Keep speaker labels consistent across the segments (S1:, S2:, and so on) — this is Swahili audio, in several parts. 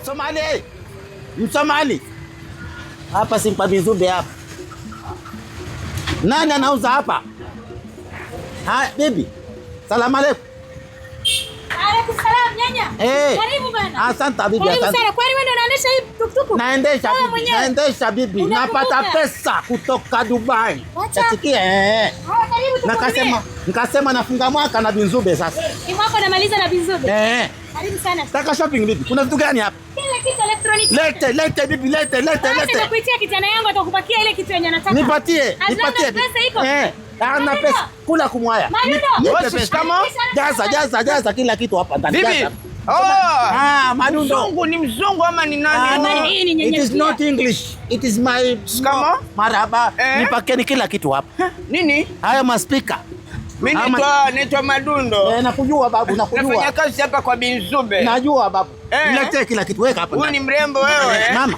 S1: Msomali. Msomali. Hapa simpa Bizube hapa. Nani anauza hapa? Hai, bibi. Salamu alaykum.
S2: Alaykum salam nyanya. Karibu bana.
S1: Asante bibi, asante.
S2: Karibu sana. Kwani wewe ndio unaendesha hii tukutuku?
S1: Naendesha bibi, naendesha bibi. Napata pesa kutoka Dubai. Nasikia
S2: karibu.
S1: Nikasema nafunga mwaka na Bizube sasa.
S2: Ni mwaka unamaliza na Bizube? Karibu sana.
S1: Taka shopping bibi. Kuna vitu gani hapa?
S2: Kila kitu electronic.
S1: Lete bibi, lete.
S2: Nitakuitia kijana yangu atakupakia ile kitu yenye anataka.
S1: Nipatie.
S2: Pesa iko?
S1: Ana pesa. Kula kumwaya. Jaza kila kitu hapa ndani.
S3: Bibi.
S1: Madundo.
S3: Mzungu ni mzungu ama ni nani?
S1: It is not English. It is my marhaba. Nipakeni kila kitu hapa.
S3: Nini?
S1: Haya maspika.
S3: Mimi naitwa Madundo.
S1: Nakujua babu, nakujua.
S3: Nafanya kazi hapa kwa Bizube.
S1: Najua babu. Niletee kila kitu, weka hapa.
S3: Wewe ni mrembo wewe.
S1: Mama.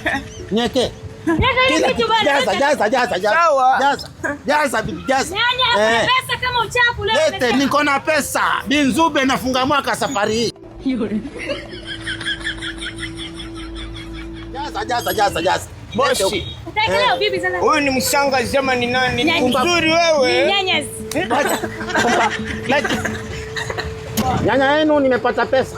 S1: Niweke. Jaza.
S3: Sawa.
S1: Jaza bibi, jaza.
S2: Nyanya, pesa kama uchafu leo.
S1: Lete, niko na pesa. Bizube nafunga mwaka safari hii. Jaza.
S3: Bosi.
S2: Utaelewa bibi sana.
S3: Huyu ni mshangazi ama ni nani? Ni mzuri wewe.
S2: Nyanyas.
S1: Nyanya yenu nimepata pesa.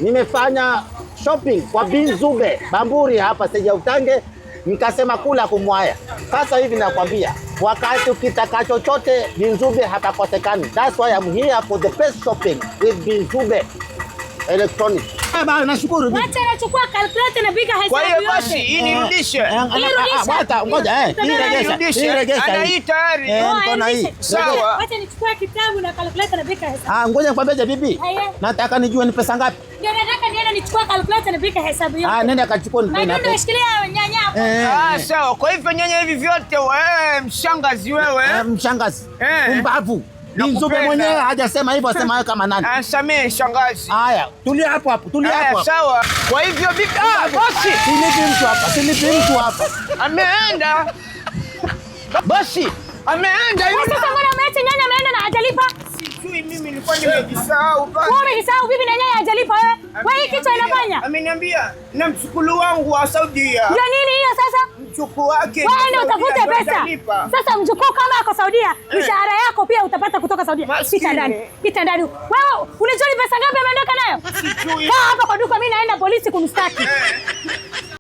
S1: Nimefanya shopping kwa Bizube Bamburi hapa Seja Utange, nikasema kula kumwaya. Sasa hivi nakwambia, wakati ukitaka chochote Bizube hapakosekani. That's why I'm here for the best shopping with Bizube Electronics. Baba nashukuru bibi.
S2: Wacha nachukua calculator na piga hesabu
S3: Kwa
S2: yote.
S3: hiyo basi hii nirudishe.
S1: Ngoja
S3: Nirudishe. Ana hii tayari.
S1: Niko hii.
S3: Sawa.
S2: Wacha nichukue kitabu na calculator na piga hesabu.
S1: Ngoja nikwambie bibi. Nataka nijue ni pesa ngapi.
S2: Ndio nataka niende nichukue calculator na piga hesabu yote.
S1: Nenda kachukua ni pesa.
S2: Ndio shikilia nyanya hapo.
S3: Sawa. Kwa hivyo nyanya hivi vyote wewe mshangazi wewe.
S1: Mshangazi. Umbavu. Bizube mwenyewe hajasema hivyo, asema wewe kama nani?
S3: Samehe shangazi.
S1: Haya, tulia hapo.
S3: Sawa. Kwa hivyo bibi, bosi.
S1: Silipi mtu hapa.
S3: Ameenda. Bosi, ameenda.
S2: Sasa mbona umeacha nyanya ameenda na hajalipa?
S3: Sijui mimi nilikuwa nimejisahau basi.
S2: Wewe umejisahau bibi na nyanya hajalipa wewe. Wewe hii kitu inafanya?
S3: Ameniambia na mchukulu wangu wa Saudia.
S2: Ndio nini hiyo sasa?
S3: Mchukuu wake.
S2: Wewe ndio utafute pesa. Sasa mjukuu kama ako Saudia, mshahara yako pia utapata kutoka Saudia. Pita ndani. Wewe unajua ni pesa ngapi ameondoka nayo?
S3: Sijui.
S2: Kaa hapa kwa duka, mimi naenda polisi kumstaki.